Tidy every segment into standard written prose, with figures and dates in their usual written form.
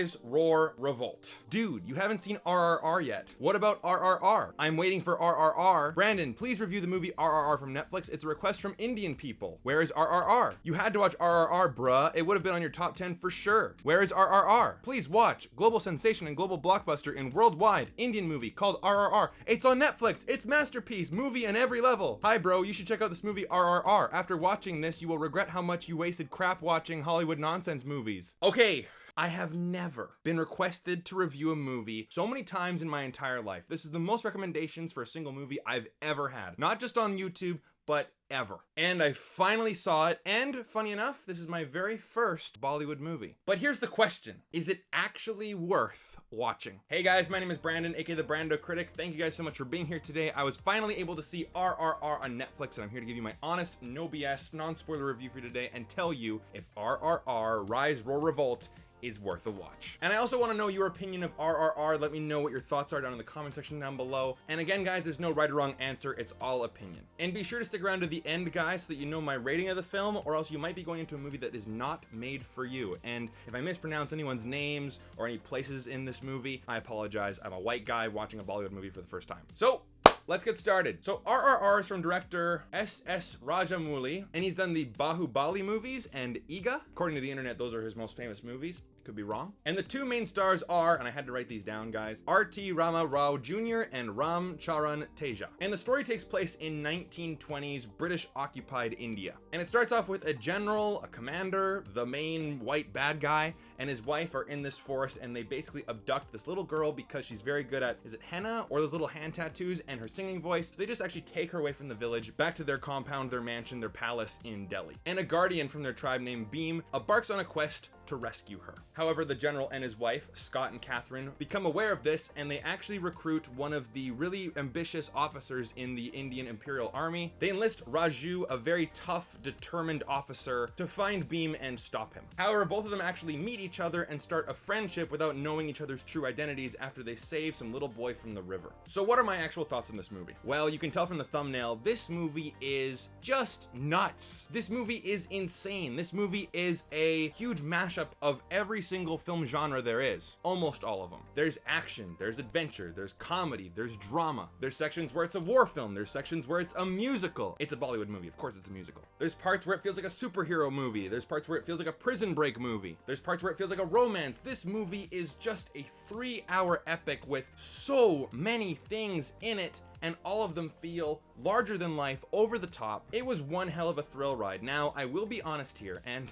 Rise, Roar, Revolt. Dude, you haven't seen RRR yet. What about RRR? I'm waiting for RRR. Brandon, please review the movie RRR from Netflix. It's a request from Indian people. Where is RRR? You had to watch RRR, bruh. It would have been on your top 10 for sure. Where is RRR? Please watch global sensation and global blockbuster in worldwide Indian movie called RRR. It's on Netflix. It's masterpiece, movie on every level. Hi, bro. You should check out this movie RRR. After watching this, you will regret how much you wasted crap watching Hollywood nonsense movies. Okay. I have never been requested to review a movie so many times in my entire life. This is the most recommendations for a single movie I've ever had. Not just on YouTube, but ever. And I finally saw it, and funny enough, this is my very first Bollywood movie. But here's the question. Is it actually worth watching? Hey guys, my name is Brandon, aka the BrandoCritic. Thank you guys so much for being here today. I was finally able to see RRR on Netflix, and I'm here to give you my honest, no BS, non-spoiler review for today and tell you if RRR Rise, Roar, Revolt is worth a watch. And I also want to know your opinion of RRR. Let me know what your thoughts are down in the comment section down below. And again, guys, there's no right or wrong answer. It's all opinion. And be sure to stick around to the end, guys, so that you know my rating of the film, or else you might be going into a movie that is not made for you. And if I mispronounce anyone's names or any places in this movie, I apologize. I'm a white guy watching a Bollywood movie for the first time. So let's get started. So RRR is from director S.S. Rajamouli, and he's done the Bahubali movies and Iga. According to the internet, those are his most famous movies. Could be wrong. And the two main stars are, and I had to write these down, guys, R.T. Rama Rao Jr. and Ram Charan Teja. And the story takes place in 1920s British occupied India. And it starts off with a general, a commander, the main white bad guy, and his wife are in this forest, and they basically abduct this little girl because she's very good at, is it henna or those little hand tattoos, and her singing voice. So they just actually take her away from the village, back to their compound, their mansion, their palace in Delhi. And a guardian from their tribe named Bheem embarks on a quest to rescue her. However, the general and his wife, Scott and Catherine, become aware of this, and they actually recruit one of the really ambitious officers in the Indian Imperial Army. They enlist Raju, a very tough, determined officer, to find Bheem and stop him. However, both of them actually meet each other and start a friendship without knowing each other's true identities after they save some little boy from the river. So what are my actual thoughts on this movie? Well, you can tell from the thumbnail, this movie is just nuts. This movie is insane. This movie is a huge mashup of every single film genre there is. Almost all of them. There's action, there's adventure, there's comedy, there's drama. There's sections where it's a war film, there's sections where it's a musical. It's a Bollywood movie, of course it's a musical. There's parts where it feels like a superhero movie, there's parts where it feels like a prison break movie, there's parts where it feels like a romance. This movie is just a 3-hour epic with so many things in it, and all of them feel larger than life, over the top. It was one hell of a thrill ride. Now, I will be honest here, and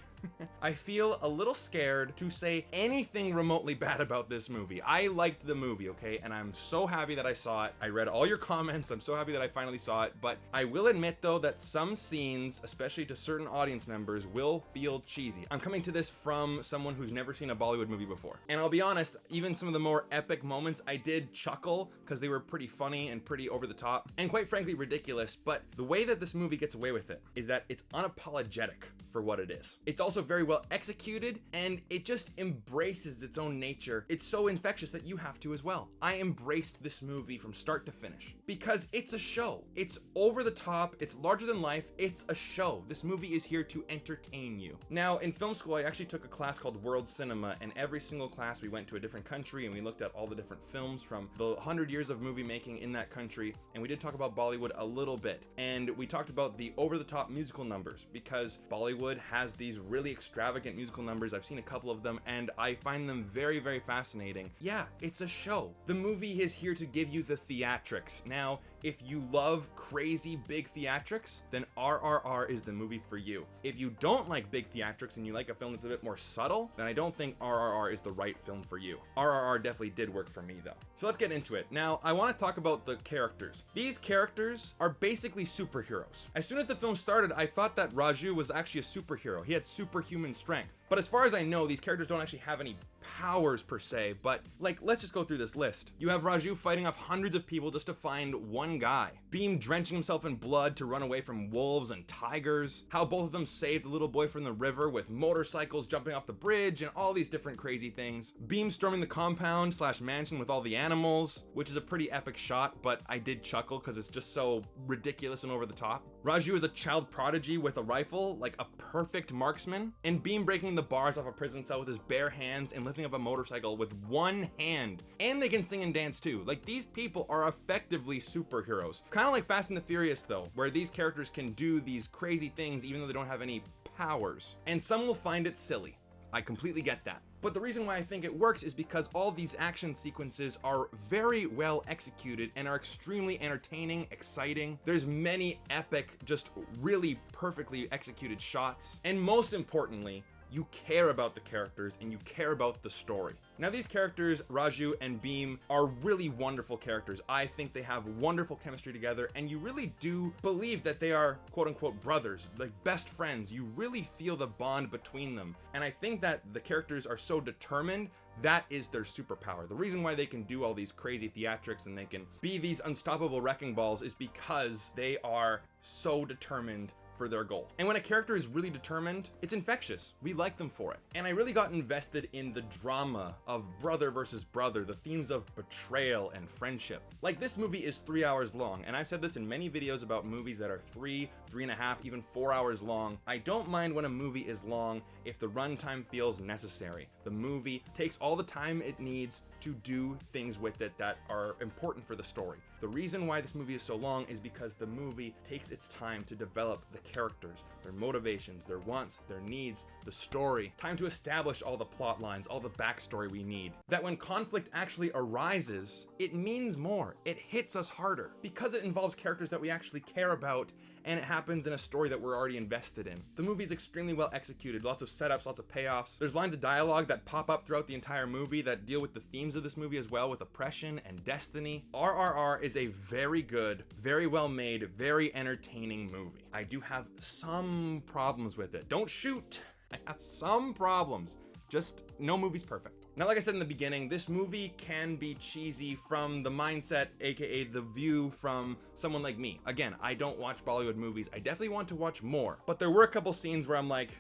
I feel a little scared to say anything remotely bad about this movie. I liked the movie, okay? And I'm so happy that I saw it. I read all your comments. I'm so happy that I finally saw it. But I will admit, though, that some scenes, especially to certain audience members, will feel cheesy. I'm coming to this from someone who's never seen a Bollywood movie before. And I'll be honest, even some of the more epic moments, I did chuckle because they were pretty funny and pretty over the top and quite frankly ridiculous. But the way that this movie gets away with it is that it's unapologetic for what it is. It's also very well executed, and it just embraces its own nature. It's so infectious that you have to as well. I embraced this movie from start to finish because it's a show. It's over the top, it's larger than life, it's a show. This movie is here to entertain you. Now, in film school, I actually took a class called World Cinema, and every single class we went to a different country and we looked at all the different films from the 100 years of movie making in that country, and we did talk about Bollywood a little bit, and we talked about the over-the-top musical numbers because Bollywood has these really extravagant musical numbers. I've seen a couple of them and I find them very, very fascinating. Yeah, it's a show. The movie is here to give you the theatrics. Now, if you love crazy big theatrics, then RRR is the movie for you. If you don't like big theatrics and you like a film that's a bit more subtle, then I don't think RRR is the right film for you. RRR definitely did work for me though. So let's get into it. Now, I want to talk about the characters. These characters are basically superheroes. As soon as the film started, I thought that Raju was actually a superhero. He had superhuman strength. But as far as I know, these characters don't actually have any powers per se, but like, let's just go through this list. You have Raju fighting off hundreds of people just to find one guy. Bheem drenching himself in blood to run away from wolves and tigers. How both of them saved the little boy from the river with motorcycles jumping off the bridge and all these different crazy things. Bheem storming the compound / mansion with all the animals, which is a pretty epic shot, but I did chuckle because it's just so ridiculous and over the top. Raju is a child prodigy with a rifle, like a perfect marksman, and Bheem breaking the bars off a prison cell with his bare hands and lifting up a motorcycle with one hand. And they can sing and dance too. Like, these people are effectively superheroes. Kind of like Fast and the Furious though, where these characters can do these crazy things even though they don't have any powers. And some will find it silly. I completely get that. But the reason why I think it works is because all these action sequences are very well executed and are extremely entertaining, exciting. There's many epic, just really perfectly executed shots. And most importantly, you care about the characters and you care about the story. Now, these characters, Raju and Bheem, are really wonderful characters. I think they have wonderful chemistry together, and you really do believe that they are quote unquote brothers, like best friends. You really feel the bond between them. And I think that the characters are so determined. That is their superpower. The reason why they can do all these crazy theatrics and they can be these unstoppable wrecking balls is because they are so determined for their goal. And when a character is really determined, it's infectious. We like them for it. And I really got invested in the drama of brother versus brother, the themes of betrayal and friendship. Like, this movie is 3 hours long, and I've said this in many videos about movies that are 3.5, even 4 hours long. I don't mind when a movie is long if the runtime feels necessary. The movie takes all the time it needs to do things with it that are important for the story. The reason why this movie is so long is because the movie takes its time to develop the characters, their motivations, their wants, their needs, the story, time to establish all the plot lines, all the backstory we need. That when conflict actually arises, it means more. It hits us harder because it involves characters that we actually care about, and it happens in a story that we're already invested in. The movie is extremely well executed, lots of setups, lots of payoffs. There's lines of dialogue that pop up throughout the entire movie that deal with the themes of this movie as well, with oppression and destiny. RRR is a very good, very well made, very entertaining movie. I do have some problems with it. Don't shoot! I have some problems. Just no movie's perfect. Now, like I said in the beginning, this movie can be cheesy from the mindset, aka the view from someone like me. Again, I don't watch Bollywood movies. I definitely want to watch more. But there were a couple scenes where I'm like,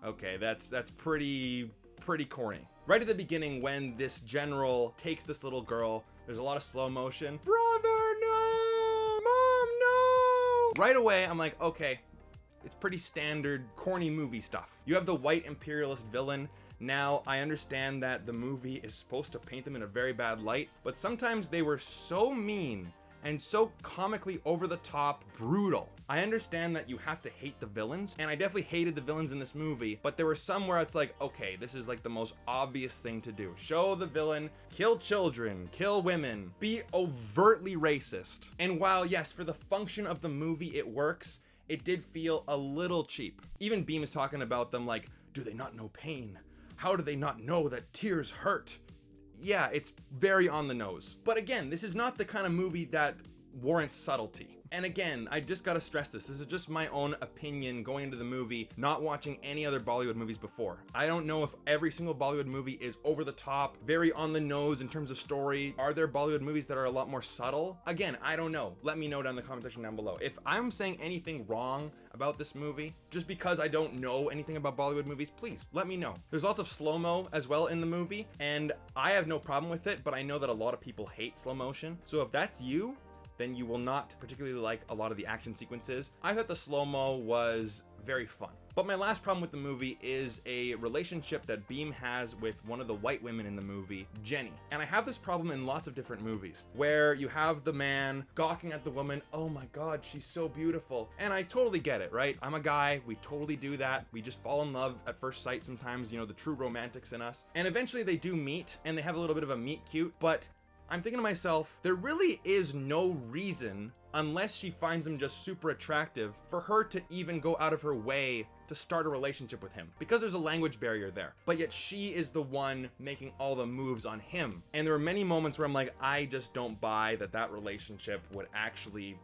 okay, that's pretty corny. Right at the beginning, when this general takes this little girl, there's a lot of slow motion. Brother, no! Mom, no! Right away, I'm like, okay, it's pretty standard corny movie stuff. You have the white imperialist villain. Now, I understand that the movie is supposed to paint them in a very bad light, but sometimes they were so mean and so comically over the top brutal. I understand that you have to hate the villains, and I definitely hated the villains in this movie, but there were some where it's like, okay, this is like the most obvious thing to do. Show the villain, kill children, kill women, be overtly racist. And while, yes, for the function of the movie it works, it did feel a little cheap. Even Bheem is talking about them like, do they not know pain? How do they not know that tears hurt? Yeah, it's very on the nose. But again, this is not the kind of movie that warrants subtlety. And again, I just gotta stress this. This is just my own opinion going into the movie, not watching any other Bollywood movies before. I don't know if every single Bollywood movie is over the top, very on the nose in terms of story. Are there Bollywood movies that are a lot more subtle? Again, I don't know. Let me know down in the comment section down below. If I'm saying anything wrong about this movie, just because I don't know anything about Bollywood movies, please let me know. There's lots of slow-mo as well in the movie, and I have no problem with it, but I know that a lot of people hate slow motion. So if that's you, then you will not particularly like a lot of the action sequences. I thought the slow-mo was very fun. But my last problem with the movie is a relationship that Bheem has with one of the white women in the movie, Jenny. And I have this problem in lots of different movies, where you have the man gawking at the woman, oh my god, she's so beautiful. And I totally get it, right? I'm a guy, we totally do that. We just fall in love at first sight sometimes, you know, the true romantics in us. And eventually they do meet, and they have a little bit of a meet cute, but I'm thinking to myself, there really is no reason, unless she finds him just super attractive, for her to even go out of her way to start a relationship with him, because there's a language barrier there. But yet she is the one making all the moves on him. And there are many moments where I'm like, I just don't buy that relationship would actually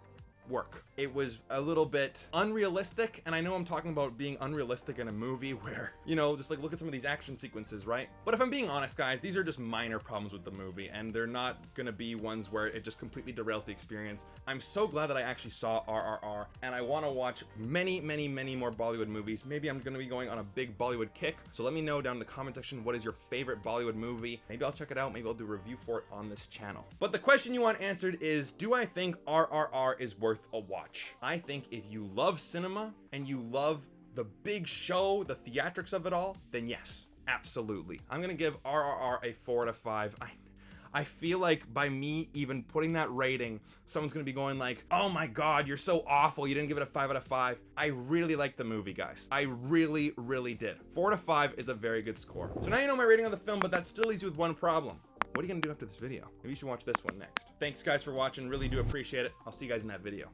work. It was a little bit unrealistic, and I know I'm talking about being unrealistic in a movie where, you know, just like look at some of these action sequences, right? But if I'm being honest, guys, these are just minor problems with the movie, and they're not gonna be ones where it just completely derails the experience. I'm so glad that I actually saw RRR, and I want to watch many more Bollywood movies. Maybe I'm gonna be going on a big Bollywood kick, so let me know down in the comment section what is your favorite Bollywood movie. Maybe I'll check it out, maybe I'll do a review for it on this channel. But the question you want answered is, do I think RRR is worth worth a watch. I think if you love cinema and you love the big show, the theatrics of it all, then yes, absolutely. I'm gonna give RRR a 4 out of 5. I feel like by me even putting that rating, someone's gonna be going like, oh my God, you're so awful, you didn't give it a 5 out of 5. I really liked the movie, guys. I really, really did. 4 out of 5 is a very good score. So now you know my rating on the film, but that still leaves you with one problem. What are you gonna do after this video? Maybe you should watch this one next. Thanks guys for watching, really do appreciate it. I'll see you guys in that video.